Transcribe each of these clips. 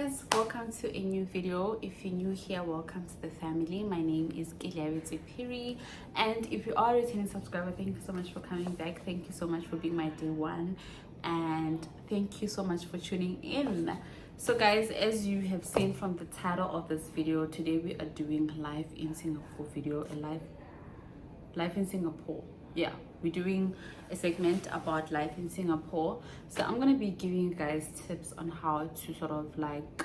guys, welcome to a new video. If you're new here, welcome to the family. My name is Kiliaritse Piri, and if you are a returning subscriber, thank you so much for coming back. Thank you so much for being my day one, and thank you so much for tuning in. So guys, as you have seen from the title of this video, today we are doing life in Singapore video, life in Singapore. Yeah, we're doing a segment about life in Singapore. So I'm gonna be giving you guys tips on how to sort of like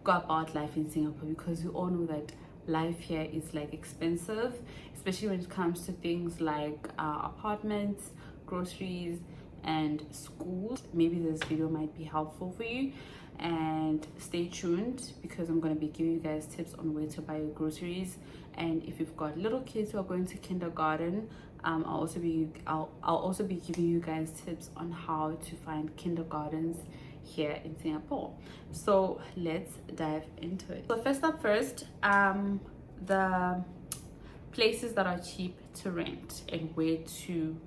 go about life in Singapore, because we all know that life here is like expensive, especially when it comes to things like apartments, groceries, and schools. Maybe this video might be helpful for you, and stay tuned because I'm going to be giving you guys tips on where to buy your groceries. And if you've got little kids who are going to kindergarten, I'll also be giving you guys tips on how to find kindergartens here in Singapore. So let's dive into it. So first up first, the places that are cheap to rent and where to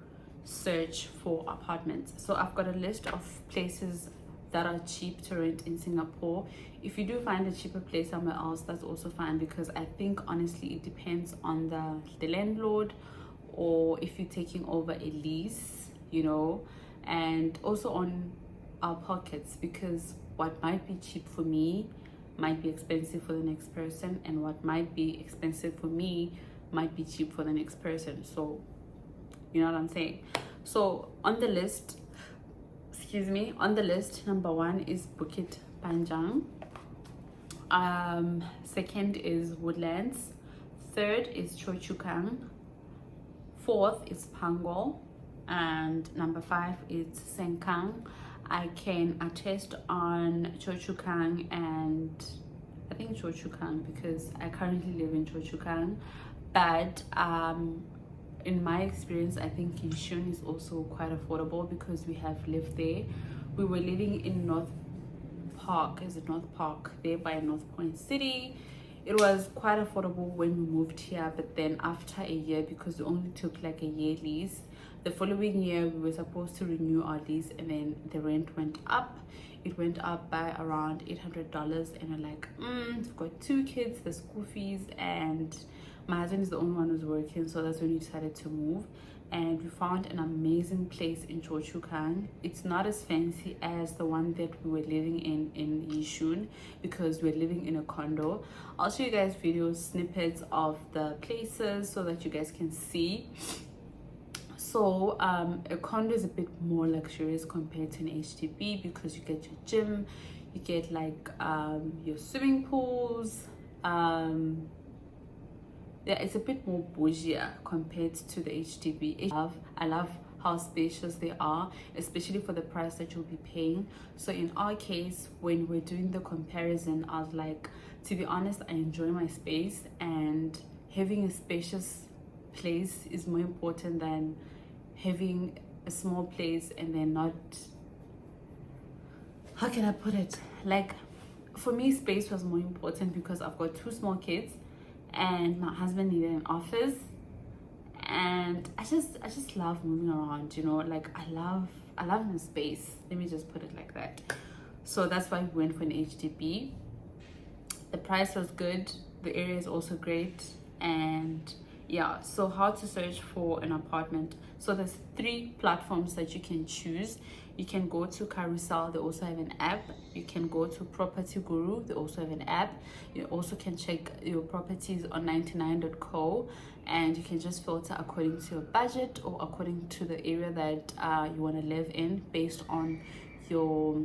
search for apartments. So I've got a list of places that are cheap to rent in Singapore. If you do find a cheaper place somewhere else, that's also fine, because I think honestly it depends on the landlord, or if you're taking over a lease, you know, and also on our pockets, because what might be cheap for me might be expensive for the next person, and what might be expensive for me might be cheap for the next person. So you know what I'm saying? So on the list, number one is Bukit Panjang. Second is Woodlands. Third is Choa Chu Kang. Fourth is Punggol. And number 5 is Sengkang. I can attest on Choa Chu Kang, and I think Choa Chu Kang because I currently live in Choa Chu Kang. But in my experience, I think Yishun is also quite affordable because we have lived there. We were living in North Park, there by North Point City. It was quite affordable when we moved here, but then after a year, because we only took like a year lease, the following year we were supposed to renew our lease, and then the rent went up. It went up by around $800, and we're like, we've got 2 kids, the school fees, and my husband is the only one who's working, so that's when we decided to move. And we found an amazing place in Choa Chu Kang. It's not as fancy as the one that we were living in Yishun, because we're living in a condo. I'll show you guys snippets of the places so that you guys can see. So a condo is a bit more luxurious compared to an HDB, because you get your gym, you get like your swimming pools. Yeah, it's a bit more bougie compared to the HDB. I love how spacious they are, especially for the price that you'll be paying. So in our case, when we're doing the comparison, I was like, to be honest, I enjoy my space, and having a spacious place is more important than having a small place and then not, how can I put it? Like, for me, space was more important because I've got 2 small kids, and my husband needed an office, and I just love moving around, you know, like I love my space, let me just put it like that. So that's why we went for an HDB. The price was good, the area is also great, and yeah. So how to search for an apartment? So there's 3 platforms that you can choose. You can go to Carousel, they also have an app. You can go to Property Guru, they also have an app. You also can check your properties on 99.co, and you can just filter according to your budget or according to the area that you want to live in, based on your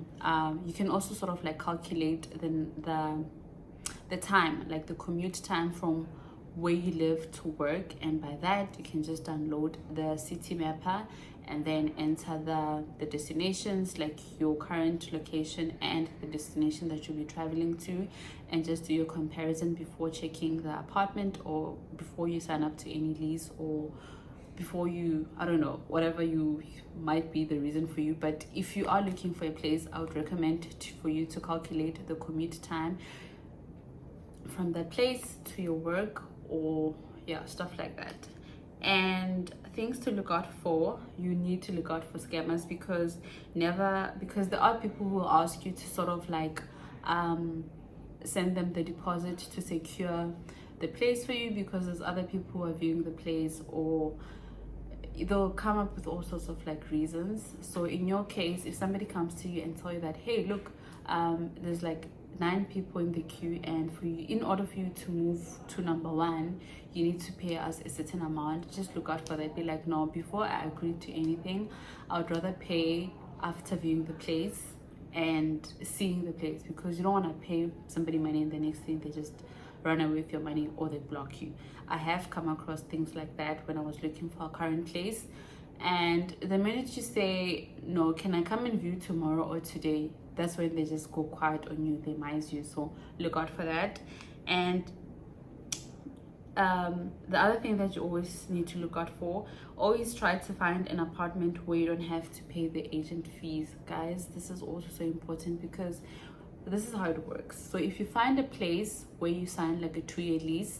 you can also sort of like calculate the time, like the commute time from where you live to work, and by that you can just download the city mapper and then enter the destinations, like your current location and the destination that you'll be traveling to, and just do your comparison before checking the apartment, or before you sign up to any lease, or before you, I don't know, whatever you might be the reason for you. But if you are looking for a place, I would recommend for you to calculate the commute time from that place to your work, or yeah, stuff like that. And things to look out for, you need to look out for scammers, because there are people who will ask you to sort of like send them the deposit to secure the place for you, because there's other people who are viewing the place, or they'll come up with all sorts of like reasons. So in your case, if somebody comes to you and tell you that, hey, look, there's like 9 people in the queue, and for you, in order for you to move to number 1, you need to pay us a certain amount, just look out for that. Be like, no, before I agree to anything, I would rather pay after viewing the place and seeing the place, because you don't want to pay somebody money and the next thing they just run away with your money or they block you. I have come across things like that when I was looking for a current place, and the minute you say, no, can I come and view tomorrow or today, that's when they just go quiet on you, they mice you. So look out for that. And the other thing that you always need to look out for, always try to find an apartment where you don't have to pay the agent fees. Guys, this is also so important, because this is how it works. So if you find a place where you sign like a 2-year lease,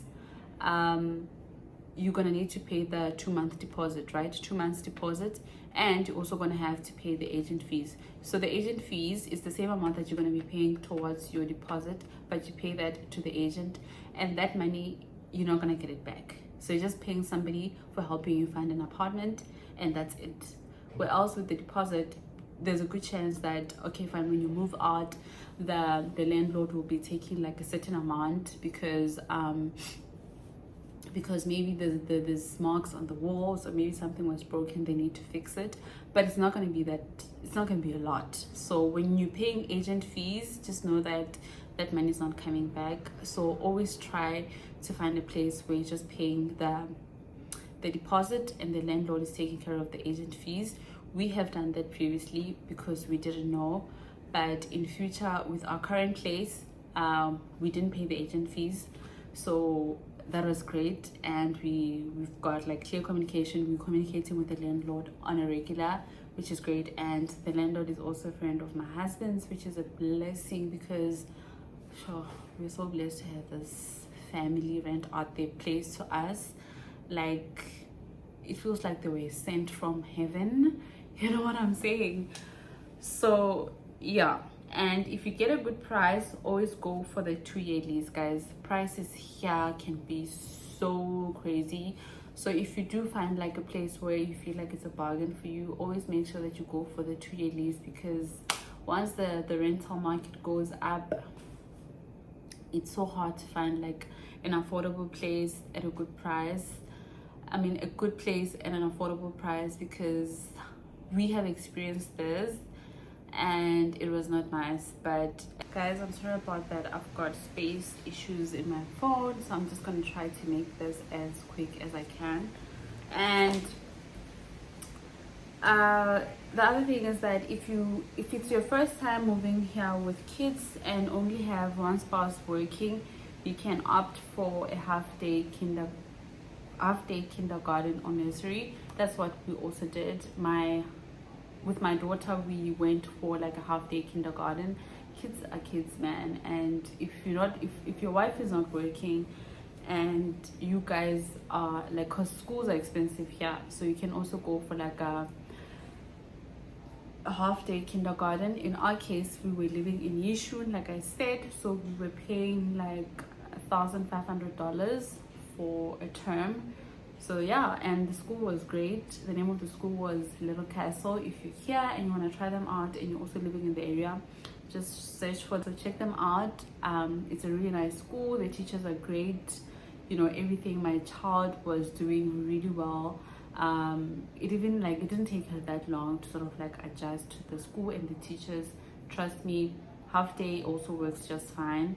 you're gonna need to pay the 2-month deposit, right? 2 months deposit, and you're also gonna have to pay the agent fees. So the agent fees is the same amount that you're gonna be paying towards your deposit, but you pay that to the agent, and that money you're not gonna get it back. So you're just paying somebody for helping you find an apartment, and that's it. Where else with the deposit, there's a good chance that, okay, fine, when you move out, the landlord will be taking like a certain amount, because maybe there's marks on the walls, or maybe something was broken, they need to fix it. But it's not going to be that, it's not going to be a lot. So when you're paying agent fees, just know that that money is not coming back. So always try to find a place where you're just paying the deposit and the landlord is taking care of the agent fees. We have done that previously because we didn't know, but in future with our current place, we didn't pay the agent fees, so that was great. And we've got like clear communication. We're communicating with the landlord on a regular, which is great. And the landlord is also a friend of my husband's, which is a blessing, because sure, we're so blessed to have this family rent out their place to us. Like, it feels like they were sent from heaven, you know what I'm saying? So yeah, and if you get a good price, always go for the 2-year lease, guys. Prices here can be so crazy. So if you do find like a place where you feel like it's a bargain for you, always make sure that you go for the 2-year lease, because once the rental market goes up, it's so hard to find like an affordable place at a good price. I mean, a good place at an affordable price, because we have experienced this and it was not nice. But guys, I'm sorry about that. I've got space issues in my phone, so I'm just gonna try to make this as quick as I can. And the other thing is that if it's your first time moving here with kids and only have one spouse working, you can opt for a half-day kindergarten or nursery. That's what we also did. With my daughter, we went for like a half-day kindergarten. Kids are kids, man. And if your wife is not working and you guys are like, because schools are expensive here, so you can also go for like a half-day kindergarten. In our case, we were living in Yishun, like I said, so we were paying like $1,500 for a term. So yeah, and the school was great. The name of the school was Little Castle. If you're here and you want to try them out and you're also living in the area, just search for them, check them out. It's a really nice school. The teachers are great. You know, everything my child was doing really well. It didn't take her that long to sort of like adjust to the school and the teachers. Trust me, half day also works just fine.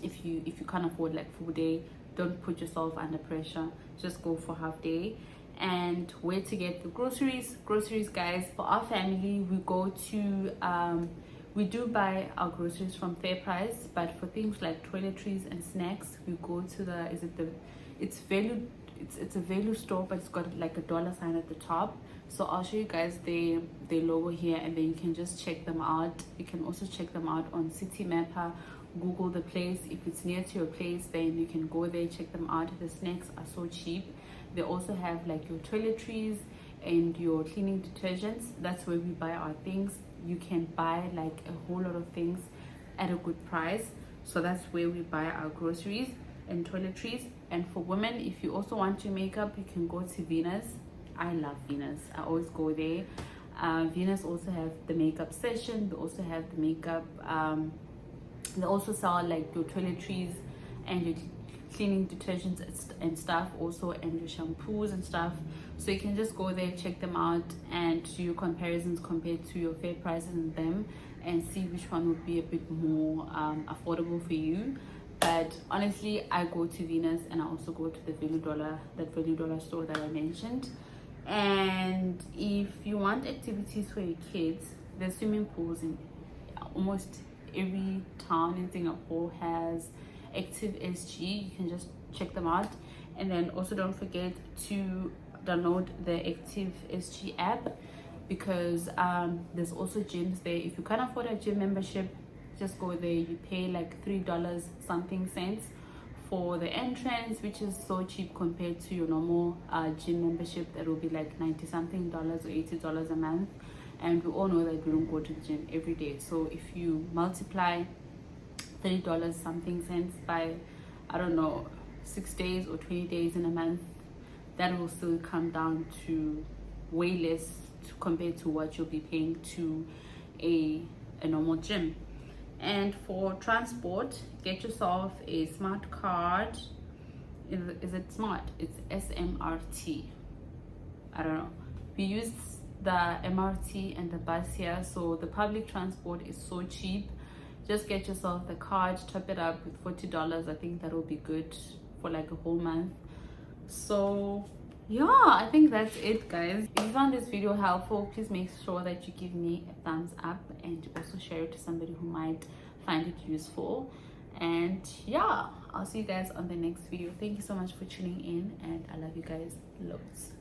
If you can't afford like full day, don't put yourself under pressure, just go for half day. And where to get the groceries, guys, for our family, we go to we do buy our groceries from Fair Price, but for things like toiletries and snacks, we go to it's a value store, but it's got like a dollar sign at the top. So I'll show you guys the logo here, and then you can just check them out. You can also check them out on City Mapper. Google the place. If it's near to your place, then you can go there, check them out. The snacks are so cheap. They also have like your toiletries and your cleaning detergents. That's where we buy our things. You can buy like a whole lot of things at a good price. So that's where we buy our groceries and toiletries. And for women, if you also want your makeup, you can go to Venus. I love Venus. I always go there. Venus also have the makeup session. They also have the makeup. They also sell like your toiletries and your cleaning detergents and stuff also, and your shampoos and stuff. So you can just go there, check them out, and do your comparisons compared to your fair prices in them, and see which one would be a bit more affordable for you. But honestly, I go to Venus, and I also go to the Value Dollar store that I mentioned. And if you want activities for your kids, there's swimming pools in almost every town in Singapore has Active SG. You can just check them out. And then also don't forget to download the Active SG app, because there's also gyms there. If you can't afford a gym membership, just go there. You pay like $3 something cents for the entrance, which is so cheap compared to your normal gym membership that will be like 90 something dollars or $80 a month. And we all know that we don't go to the gym every day. So if you multiply $30 something cents by, I don't know, 6 days or 20 days in a month, that will still come down to way less compared to what you'll be paying to a normal gym. And for transport, get yourself a smart card. Is it smart? It's SMRT. I don't know. We use the MRT and the bus here, so the public transport is so cheap. Just get yourself the card, top it up with $40. I think that will be good for like a whole month. So yeah, I think that's it, guys. If you found this video helpful, please make sure that you give me a thumbs up, and also share it to somebody who might find it useful. And yeah, I'll see you guys on the next video. Thank you so much for tuning in, and I love you guys loads.